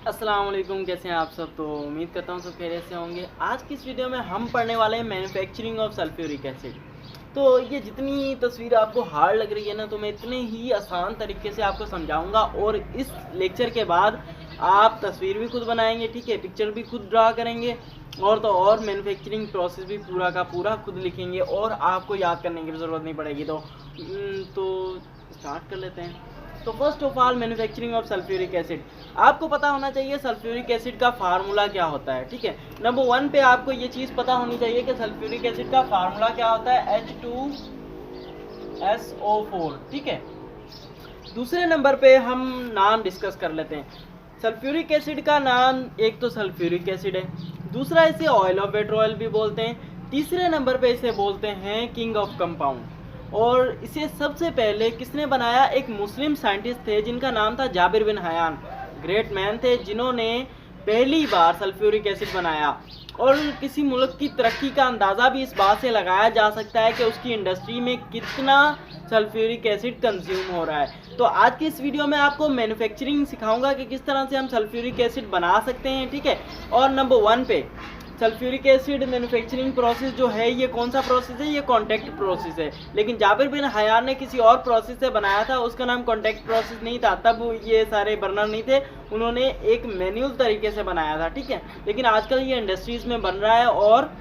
अस्सलाम वालेकुम, कैसे हैं आप सब। तो उम्मीद करता हूँ सब खैरियत से होंगे। आज की इस वीडियो में हम पढ़ने वाले हैं मैन्युफैक्चरिंग ऑफ सल्फ्यूरिक एसिड। तो ये जितनी तस्वीर आपको हार्ड लग रही है ना, तो मैं इतने ही आसान तरीके से आपको समझाऊंगा। और इस लेक्चर के बाद आप तस्वीर भी खुद बनाएंगे, ठीक है, पिक्चर भी खुद ड्रा करेंगे, और तो और मैन्युफैक्चरिंग प्रोसेस भी पूरा का पूरा खुद लिखेंगे और आपको याद करने की भी ज़रूरत नहीं पड़ेगी। तो स्टार्ट कर लेते हैं। तो first of all manufacturing of sulphuric acid, आपको पता होना चाहिए सल्फ्यूरिक एसिड का फार्मूला क्या होता है, ठीक है। नंबर 1 पे आपको ये चीज़ पता होनी चाहिए कि सल्फ्यूरिक एसिड का फार्मूला क्या होता है, H2SO4, ठीक है। दूसरे नंबर पे हम नाम डिस्कस कर लेते हैं। सल्फ्यूरिक एसिड का नाम एक तो सल्फ्यूरिक एसिड है, दूसरा इसे ऑयल ऑफ पेट्रोल भी बोलते हैं, तीसरे नंबर पे इसे बोलते हैं किंग ऑफ कंपाउंड। और इसे सबसे पहले किसने बनाया, एक मुस्लिम साइंटिस्ट थे जिनका नाम था Jabir bin Hayyan. Great man थे जिन्होंने पहली बार सल्फ्यूरिक एसिड बनाया। और किसी मुल्क की तरक्की का अंदाज़ा भी इस बात से लगाया जा सकता है कि उसकी इंडस्ट्री में कितना सल्फ्यूरिक एसिड कंज्यूम हो रहा है। तो आज की इस वीडियो में आपको मैन्युफैक्चरिंग सिखाऊंगा कि किस तरह से हम सल्फ्यूरिक एसिड बना सकते हैं, ठीक है। और नंबर 1 पे सल्फ्यूरिक एसिड मैन्युफैक्चरिंग प्रोसेस जो है, ये कौन सा प्रोसेस है, ये कॉन्टैक्ट प्रोसेस है। लेकिन जाबिर बिन हयान ने किसी और प्रोसेस से बनाया था, उसका नाम कॉन्टैक्ट प्रोसेस नहीं था, तब ये सारे बर्नर नहीं थे, उन्होंने एक मैनुअल तरीके से बनाया था, ठीक है। लेकिन आजकल ये इंडस्ट्रीज में बन रहा है और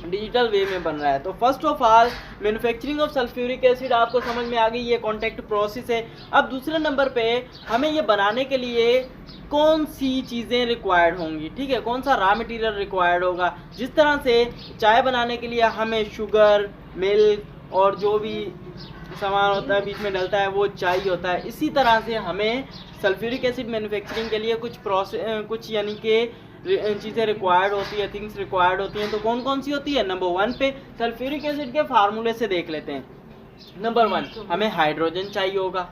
डिजिटल वे में बन रहा है। तो first of all manufacturing of sulphuric acid आपको समझ में आ गई, ये कॉन्टैक्ट प्रोसेस है। अब दूसरे नंबर पे हमें ये बनाने के लिए कौन सी चीज़ें रिक्वायर्ड होंगी, ठीक है, कौन सा रॉ मटेरियल रिक्वायर्ड होगा। जिस तरह से चाय बनाने के लिए हमें शुगर, मिल्क और जो भी सामान होता है बीच में डलता है वो चाहिए होता है, इसी तरह से हमें सल्फ्यूरिक एसिड मैन्युफैक्चरिंग के लिए कुछ यानी कि चीज़ें रिक्वायर्ड होती है, थिंग्स रिक्वायर्ड होती हैं। तो कौन कौन सी होती है, नंबर 1 पे सल्फ्यूरिक एसिड के फार्मूले से देख लेते हैं। नंबर 1 हमें हाइड्रोजन चाहिए होगा,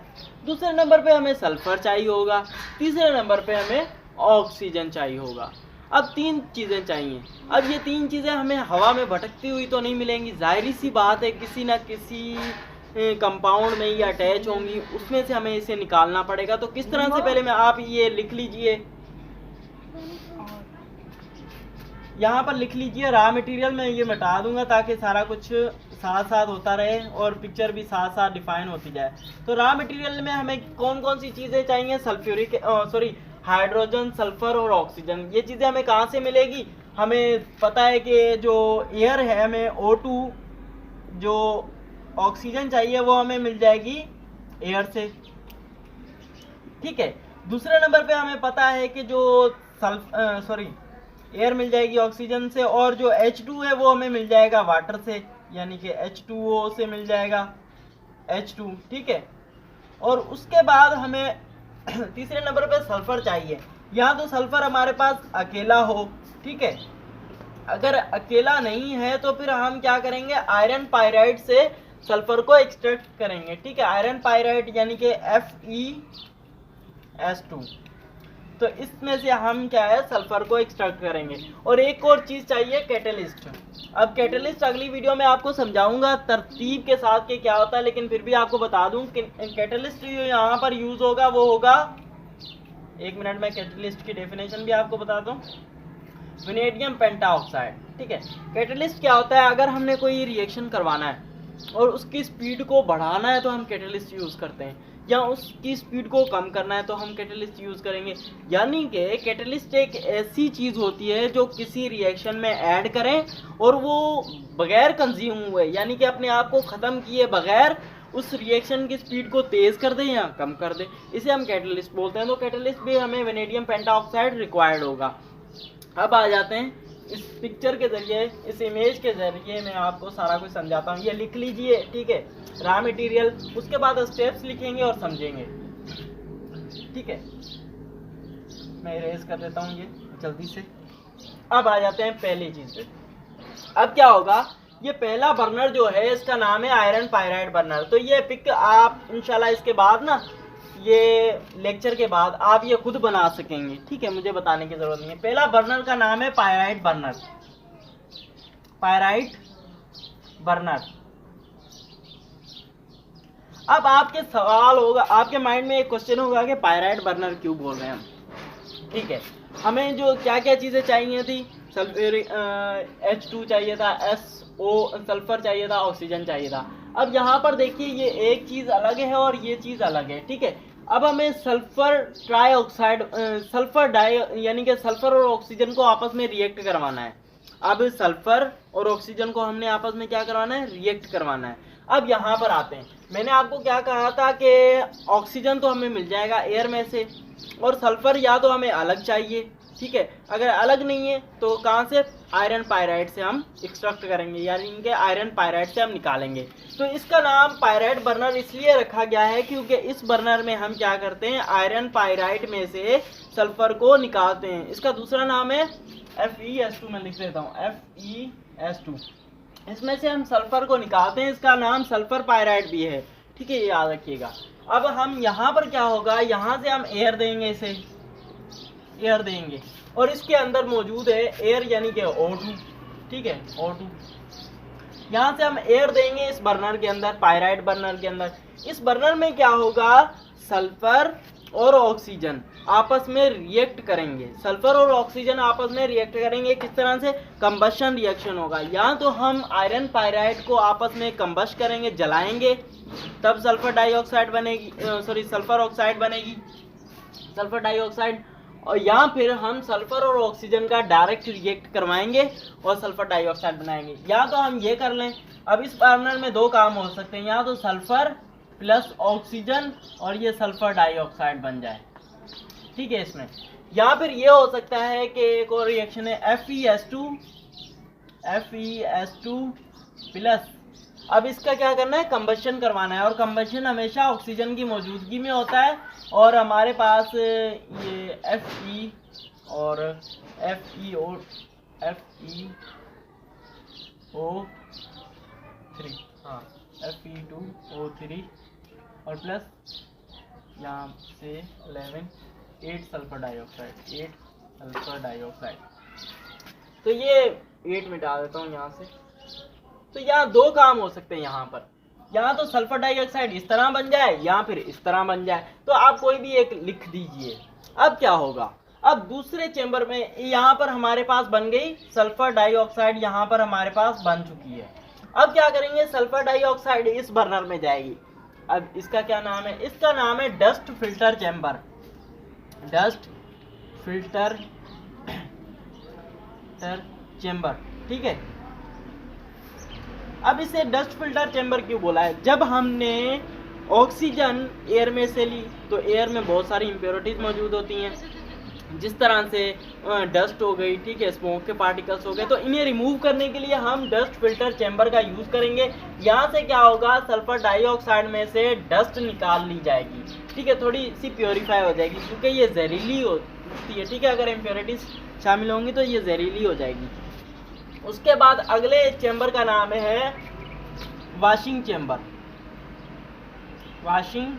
दूसरे नंबर पे हमें सल्फर चाहिए होगा, तीसरे नंबर पे हमें ऑक्सीजन चाहिए होगा। अब 3 चीज़ें चाहिए। अब ये 3 चीज़ें हमें हवा में भटकती हुई तो नहीं मिलेंगी, जाहिर सी बात है किसी ना किसी कंपाउंड में ये अटैच होंगी, उसमें से हमें इसे निकालना पड़ेगा। तो किस तरह से, पहले में आप ये लिख लीजिए, यहाँ पर लिख लीजिए रॉ मटेरियल। मैं ये मिटा दूंगा ताकि सारा कुछ साथ साथ होता रहे और पिक्चर भी साथ साथ डिफाइन होती जाए। तो रॉ मटेरियल में हमें कौन कौन सी चीज़ें चाहिए, हाइड्रोजन, सल्फर और ऑक्सीजन। ये चीज़ें हमें कहाँ से मिलेगी, हमें पता है कि जो एयर है हमें O2, जो ऑक्सीजन चाहिए वो हमें मिल जाएगी एयर से, ठीक है। दूसरे नंबर पे हमें पता है कि जो एयर मिल जाएगी ऑक्सीजन से, और जो H2 है वो हमें मिल जाएगा वाटर से, यानी कि H2O से मिल जाएगा H2, ठीक है। और उसके बाद हमें तीसरे नंबर पे सल्फर चाहिए। यहाँ तो सल्फर हमारे पास अकेला हो, ठीक है। अगर अकेला नहीं है तो फिर हम क्या करेंगे, आयरन पायराइड से सल्फर को एक्सट्रैक्ट करेंगे, ठीक है। आयरन पायराइड यानी कि FeS2। तो इसमें से हम क्या है, सल्फर को एक्सट्रैक्ट करेंगे। और एक और चीज़ चाहिए, कैटलिस्ट। अब कैटलिस्ट अगली वीडियो में आपको समझाऊंगा तरतीब के साथ कि क्या होता है, लेकिन फिर भी आपको बता दूं कि कैटलिस्ट जो यहाँ पर यूज होगा वो होगा, एक मिनट में कैटलिस्ट की डेफिनेशन भी आपको बता दूं, वेनेडियम पेंटाऑक्साइड, ठीक है। कैटलिस्ट क्या होता है, अगर हमने कोई रिएक्शन करवाना है और उसकी स्पीड को बढ़ाना है तो हम कैटलिस्ट यूज़ करते हैं, या उसकी स्पीड को कम करना है तो हम कैटलिस्ट यूज़ करेंगे। यानी कि कैटलिस्ट एक ऐसी चीज़ होती है जो किसी रिएक्शन में ऐड करें और वो बगैर कंज्यूम हुए, यानी कि अपने आप को ख़त्म किए बगैर उस रिएक्शन की स्पीड को तेज़ कर दें या कम कर दें, इसे हम कैटलिस्ट बोलते हैं। तो कैटलिस्ट भी हमें वेनेडियम पेंटाऑक्साइड रिक्वायर्ड होगा। अब आ जाते हैं इस पिक्चर के ज़रिए, इस इमेज के ज़रिए मैं आपको सारा कुछ समझाता हूँ। ये लिख लीजिए, ठीक है, रॉ मटेरियल, उसके बाद स्टेप्स लिखेंगे और समझेंगे, ठीक है। मैं इरेज कर देता हूँ ये जल्दी से। अब आ जाते हैं पहली चीज़ पे। अब क्या होगा, ये पहला बर्नर जो है इसका नाम है आयरन पायराइड बर्नर। तो ये पिक आप इंशाल्लाह इसके बाद ना, ये लेक्चर के बाद आप ये खुद बना सकेंगे, ठीक है, मुझे बताने की जरूरत नहीं है। पहला बर्नर का नाम है पायराइड बर्नर, पायराइड बर्नर। अब आपके सवाल होगा, आपके माइंड में एक क्वेश्चन होगा कि पायराइड बर्नर क्यों बोल रहे हैं हम। ठीक है, हमें जो क्या क्या चीज़ें चाहिए थी, सल्फ्यूरिक H2 चाहिए था, SO सल्फर चाहिए था, ऑक्सीजन चाहिए था। अब यहाँ पर देखिए ये एक चीज़ अलग है और ये चीज़ अलग है, ठीक है। अब हमें सल्फर ट्राईऑक्साइड सल्फर डाई यानी कि सल्फर और ऑक्सीजन को आपस में रिएक्ट करवाना है। अब सल्फर और ऑक्सीजन को हमने आपस में क्या करवाना है, रिएक्ट करवाना है। अब यहाँ पर आते हैं, मैंने आपको क्या कहा था कि ऑक्सीजन तो हमें मिल जाएगा एयर में से, और सल्फर या तो हमें अलग चाहिए, ठीक है। अगर अलग नहीं है तो कहाँ से, आयरन पायराइड से हम एक्सट्रैक्ट करेंगे, यानी कि आयरन पायराइड से हम निकालेंगे। तो इसका नाम पायराइड बर्नर इसलिए रखा गया है क्योंकि इस बर्नर में हम क्या करते हैं, आयरन पायराइड में से सल्फर को निकालते हैं। इसका दूसरा नाम है FeS2, मैं लिख देता हूँ FeS2। इसमें से हम सल्फर को निकालते हैं, इसका नाम सल्फर पायराइड भी है, ठीक है, ये याद रखिएगा। अब हम यहाँ पर क्या होगा, यहाँ से हम एयर देंगे, इसे एयर देंगे और इसके अंदर मौजूद है एयर यानी कि O2, ठीक है, O2। यहाँ से हम एयर देंगे इस बर्नर के अंदर, पायराइड बर्नर के अंदर। इस बर्नर में क्या होगा, सल्फर और ऑक्सीजन आपस में रिएक्ट करेंगे, सल्फर और ऑक्सीजन आपस में रिएक्ट करेंगे। किस तरह से, कंबशन रिएक्शन होगा। या तो हम आयरन पायराइड को आपस में कंबस्ट करेंगे, जलाएंगे, तब सल्फर डाइऑक्साइड बनेगी, सल्फर ऑक्साइड बनेगी, सल्फर डाइऑक्साइड। और या फिर हम सल्फर और ऑक्सीजन का डायरेक्ट रिएक्ट करवाएंगे और सल्फर डाइऑक्साइड बनाएंगे। या तो हम ये कर लें, अब इस बर्नर में दो काम हो सकते हैं, या तो सल्फर प्लस ऑक्सीजन और ये सल्फर डाइऑक्साइड बन जाए, ठीक है इसमें। या फिर ये हो सकता है कि एक और रिएक्शन है FeS2 प्लस, अब इसका क्या करना है, कंबशन करवाना है, और कंबशन हमेशा ऑक्सीजन की मौजूदगी में होता है। और हमारे पास ये Fe और FeO3, हाँ Fe2O3 और प्लस यहाँ से 8 सल्फर डाइऑक्साइड। तो ये 8 मिटा देता हूँ यहाँ से। तो यहाँ दो काम हो सकते हैं यहाँ पर, या तो सल्फर डाइऑक्साइड इस तरह बन जाए या फिर इस तरह बन जाए। तो आप कोई भी एक लिख दीजिए। अब क्या होगा, अब दूसरे चेंबर में यहाँ पर हमारे पास बन गई सल्फर डाइऑक्साइड, यहाँ पर हमारे पास बन चुकी है। अब क्या करेंगे, सल्फर डाइऑक्साइड इस बर्नर में जाएगी। अब इसका क्या नाम है, इसका नाम है dust filter chamber, dust filter chamber, ठीक है। अब इसे डस्ट फिल्टर चेंबर क्यों बोला है, जब हमने ऑक्सीजन एयर में से ली तो एयर में बहुत सारी इम्प्योरिटीज मौजूद होती हैं, जिस तरह से डस्ट हो गई, ठीक है, स्मोक के पार्टिकल्स हो गए। तो इन्हें रिमूव करने के लिए हम डस्ट फिल्टर चेंबर का यूज़ करेंगे। यहाँ से क्या होगा, सल्फर डाइऑक्साइड में से डस्ट निकाल ली जाएगी, ठीक है, थोड़ी सी प्योरीफाई हो जाएगी, क्योंकि ये जहरीली होती है, ठीक है, अगर इम्प्योरिटीज शामिल होंगी तो ये जहरीली हो जाएगी। उसके बाद अगले चेंबर का नाम है वाशिंग चेंबर, वाशिंग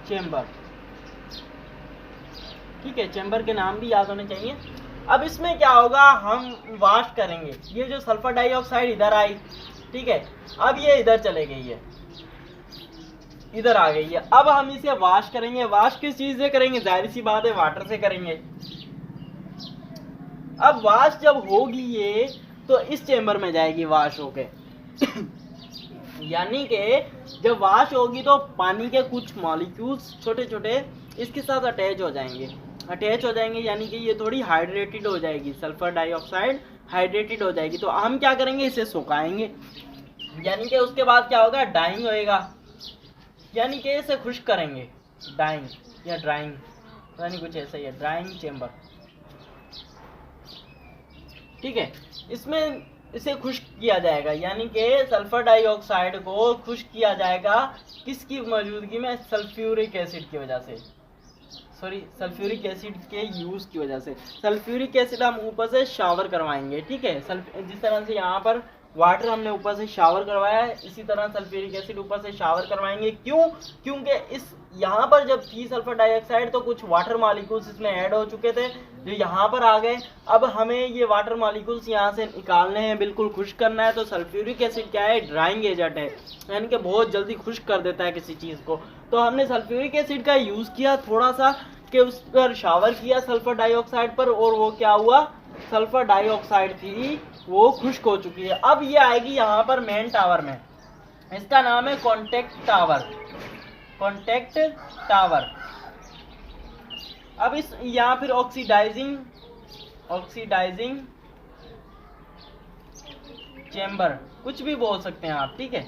चेंबर, ठीक है, चेंबर के नाम भी याद होने चाहिए। अब इसमें क्या होगा, हम वाश करेंगे, ये जो सल्फर डाइऑक्साइड इधर आई, ठीक है, अब ये इधर चले गई है, इधर आ गई है। अब हम इसे वाश करेंगे। वाश किस चीज से करेंगे, जाहिर सी बात है वाटर से करेंगे। अब वाश जब होगी ये तो इस चेंबर में जाएगी वाश होके यानी कि जब वाश होगी तो पानी के कुछ मॉलिक्यूल्स छोटे छोटे इसके साथ अटैच हो जाएंगे, यानी कि ये थोड़ी हाइड्रेटेड हो जाएगी, सल्फर डाइऑक्साइड हाइड्रेटेड हो जाएगी। तो हम क्या करेंगे, इसे सुखाएंगे, यानी कि उसके बाद क्या होगा, डाइंग होएगा, यानी कि इसे खुश्क करेंगे, डाइंग या ड्राइंग, यानी कुछ ऐसा ही है, ड्राइंग चेंबर, ठीक है। इसमें इसे खुश्क किया जाएगा, यानी कि सल्फर डाइऑक्साइड को खुश्क किया जाएगा, किसकी मौजूदगी में, सल्फ्यूरिक एसिड की वजह से, सल्फ्यूरिक एसिड के यूज की वजह से। सल्फ्यूरिक एसिड हम ऊपर से शावर करवाएंगे, ठीक है, जिस तरह से यहाँ पर वाटर हमने ऊपर से शावर करवाया है, इसी तरह सल्फ्यूरिक एसिड ऊपर से शावर करवाएंगे। क्यों, क्योंकि इस यहाँ पर जब थी सल्फर डाइऑक्साइड तो कुछ वाटर मॉलिक्यूल्स इसमें ऐड हो चुके थे जो यहाँ पर आ गए। अब हमें ये वाटर मॉलिक्यूल्स यहाँ से निकालने हैं, बिल्कुल खुश्क करना है। तो सल्फ्यूरिक एसिड क्या है, ड्राइंग एजेंट है, यानी कि बहुत जल्दी खुश्क कर देता है किसी चीज़ को। तो हमने सल्फ्यूरिक एसिड का यूज़ किया थोड़ा सा, कि उस पर शावर किया सल्फर डाइऑक्साइड पर, और वो क्या हुआ, सल्फर डाइऑक्साइड थी वो खुश्क हो चुकी है। अब ये आएगी यहाँ पर मेन टावर में, इसका नाम है कॉन्टैक्ट टावर, कॉन्टैक्ट टावर। अब इस यहाँ फिर ऑक्सीडाइजिंग चेम्बर, कुछ भी बोल सकते हैं आप, ठीक है।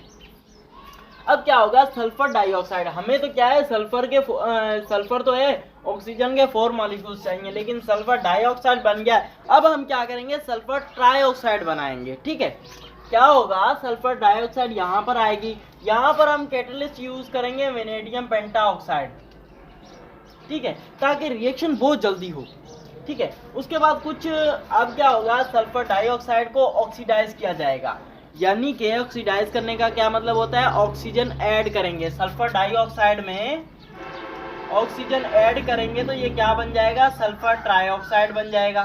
अब क्या होगा, सल्फर डाइऑक्साइड, हमें तो क्या है, सल्फर तो है, ऑक्सीजन के 4 मॉलिक्यूल्स चाहिए, लेकिन सल्फर डाइऑक्साइड बन गया। अब हम क्या करेंगे, सल्फर ट्राइऑक्साइड बनाएंगे, ठीक है। क्या होगा, सल्फर डाइऑक्साइड यहाँ पर आएगी, यहाँ पर हम कैटलिस्ट यूज करेंगे वेनेडियम पेंटाऑक्साइड, ठीक है, ताकि रिएक्शन बहुत जल्दी हो, ठीक है। उसके बाद कुछ, अब क्या होगा, सल्फर डाइऑक्साइड को ऑक्सीडाइज किया जाएगा, यानी कि ऑक्सीडाइज करने का क्या मतलब होता है, ऑक्सीजन ऐड करेंगे सल्फर डाइऑक्साइड में, ऑक्सीजन ऐड करेंगे तो ये क्या बन जाएगा, सल्फर ट्राइऑक्साइड बन जाएगा,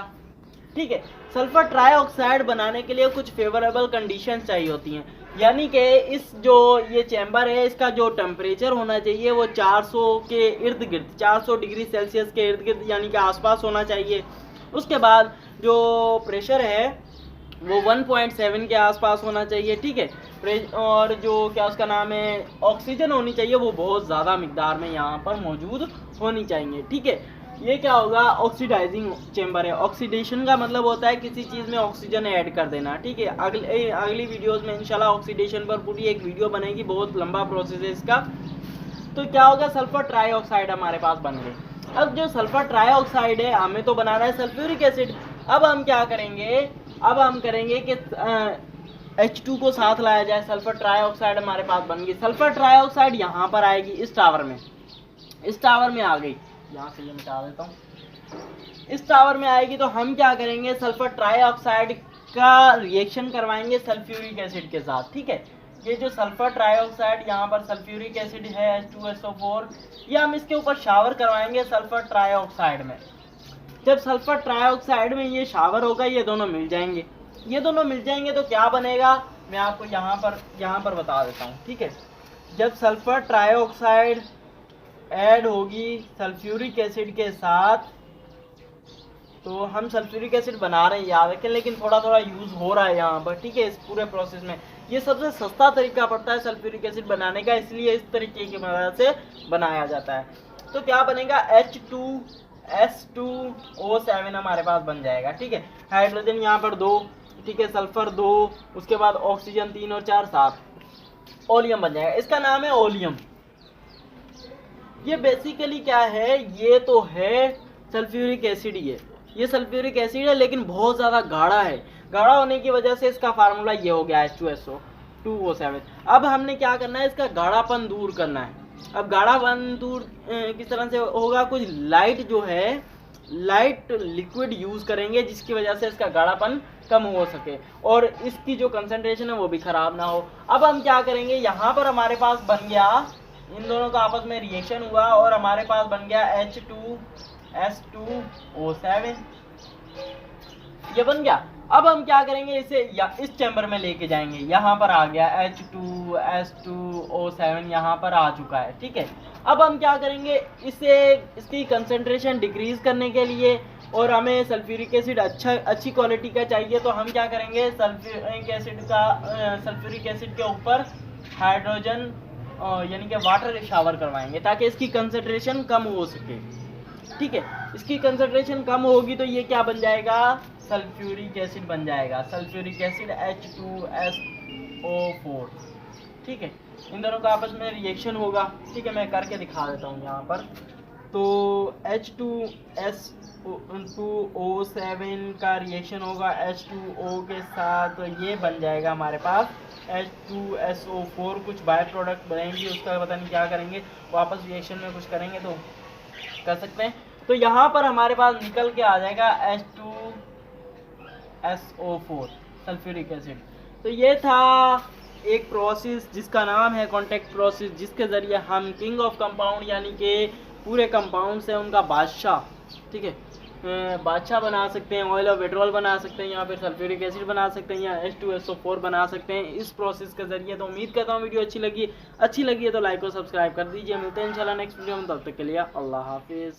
ठीक है। सल्फर ट्राइऑक्साइड बनाने के लिए कुछ फेवरेबल कंडीशंस चाहिए होती हैं, यानी कि इस जो ये चैम्बर है इसका जो टेम्परेचर होना चाहिए वो 400 के इर्द गिर्द, 400 डिग्री सेल्सियस के इर्द गिर्द यानी कि आसपास होना चाहिए। उसके बाद जो प्रेशर है वो 1.7 के आसपास होना चाहिए, ठीक है। और जो क्या उसका नाम है, ऑक्सीजन होनी चाहिए वो बहुत ज़्यादा मिकदार में यहाँ पर मौजूद होनी चाहिए, ठीक है। ये क्या होगा, ऑक्सीडाइजिंग चेम्बर है। ऑक्सीडेशन का मतलब होता है किसी चीज़ में ऑक्सीजन ऐड कर देना, ठीक है। अगली वीडियोस में इंशाल्लाह ऑक्सीडेशन पर पूरी एक वीडियो बनेगी, बहुत लंबा प्रोसेस है इसका। तो क्या होगा, सल्फर ट्राइऑक्साइड हमारे पास बन गए। अब जो सल्फर ट्राइऑक्साइड है हमें तो बनाना है सल्फ्यूरिक एसिड। अब हम क्या करेंगे, अब हम करेंगे कि H2 को साथ लाया जाए, सल्फर ट्राइऑक्साइड हमारे पास बन गई। सल्फर ट्राइऑक्साइड यहाँ पर आएगी, इस टावर में, इस टावर में आ गई, यहाँ से ये मिटा देता हूँ, इस टावर में आएगी। तो हम क्या करेंगे, सल्फर ट्राइऑक्साइड का रिएक्शन करवाएंगे सल्फ्यूरिक एसिड के साथ, ठीक है। ये जो सल्फर ट्राइऑक्साइड यहाँ पर सल्फ्यूरिक एसिड है H2SO4, ये हम इसके ऊपर शावर करवाएंगे सल्फर ट्राइऑक्साइड में। जब सल्फर ट्राइऑक्साइड में ये शावर होगा, ये दोनों मिल जाएंगे, ये दोनों मिल जाएंगे तो क्या बनेगा, मैं आपको यहाँ पर बता देता हूँ, ठीक है। जब सल्फर ट्राइऑक्साइड ऐड होगी सल्फ्यूरिक एसिड के साथ, तो हम सल्फ्यूरिक एसिड बना रहे हैं याद रखें, लेकिन थोड़ा थोड़ा यूज़ हो रहा है यहाँ पर, ठीक है। इस पूरे प्रोसेस में ये सबसे सस्ता तरीका पड़ता है सल्फ्यूरिक एसिड बनाने का, इसलिए इस तरीके की मदद से बनाया जाता है। तो क्या बनेगा, H2S2O7 हमारे पास बन जाएगा, ठीक है। हाइड्रोजन यहाँ पर 2, ठीक है, सल्फर 2, उसके बाद ऑक्सीजन 3 और 4 7, ओलियम बन जाएगा। इसका नाम है ओलियम। ये बेसिकली क्या है, ये तो है सल्फ्यूरिक एसिड, ये सल्फ्यूरिक एसिड है, लेकिन बहुत ज़्यादा गाढ़ा है। गाढ़ा होने की वजह से इसका फार्मूला ये हो गया H2SO2O7। अब हमने क्या करना है, इसका गाढ़ापन दूर करना है। अब गाढ़ापन दूर किस तरह से होगा, कुछ लाइट जो है, लाइट लिक्विड यूज़ करेंगे जिसकी वजह से इसका गाढ़ापन कम हो सके और इसकी जो कंसंट्रेशन है वो भी ख़राब ना हो। अब हम क्या करेंगे, यहाँ पर हमारे पास बन गया, इन दोनों का आपस में रिएक्शन हुआ और हमारे पास बन गया H2S2O7, ये बन गया। अब हम क्या करेंगे, इसे इस चैम्बर में लेके जाएंगे, यहाँ पर आ गया H2S2O7 यहाँ पर आ चुका है, ठीक है। अब हम क्या करेंगे, इसकी कंसंट्रेशन डिक्रीज करने के लिए और हमें सल्फ्यूरिक एसिड अच्छी क्वालिटी का चाहिए, तो हम क्या करेंगे, सल्फ्यूरिक एसिड के ऊपर हाइड्रोजन यानी कि वाटर शावर करवाएंगे ताकि इसकी कंसंट्रेशन कम हो सके, ठीक है। इसकी कंसंट्रेशन कम होगी तो ये क्या बन जाएगा, सल्फ्यूरिक एसिड बन जाएगा, सल्फ्यूरिक एसिड H2SO4, ठीक है। इन दोनों का आपस में रिएक्शन होगा, ठीक है, मैं करके दिखा देता हूँ यहाँ पर। तो H2SO7 का रिएक्शन होगा H2O के साथ, तो ये बन जाएगा हमारे पास H2SO4। कुछ बाय प्रोडक्ट बनेंगी, उसका पता नहीं क्या करेंगे, वापस रिएक्शन में कुछ करेंगे तो कर सकते हैं। तो यहाँ पर हमारे पास निकल के आ जाएगा H2SO4 सल्फ्यूरिक एसिड। तो ये था एक प्रोसेस जिसका नाम है कॉन्टैक्ट प्रोसेस, जिसके ज़रिए हम किंग ऑफ कंपाउंड यानी कि पूरे कंपाउंड से उनका बादशाह, ठीक है, बादशाह बना सकते हैं, ऑयल ऑफ पेट्रोल बना सकते हैं, या फिर सल्फ्यूरिक एसिड बना सकते हैं, या H2SO4 बना सकते हैं इस प्रोसेस के ज़रिए। तो उम्मीद करता हूँ वीडियो अच्छी लगी है तो लाइक और सब्सक्राइब कर दीजिए। मिलते हैं इंशाल्लाह नेक्स्ट वीडियो में, तब तक के लिए अल्लाह हाफिज़।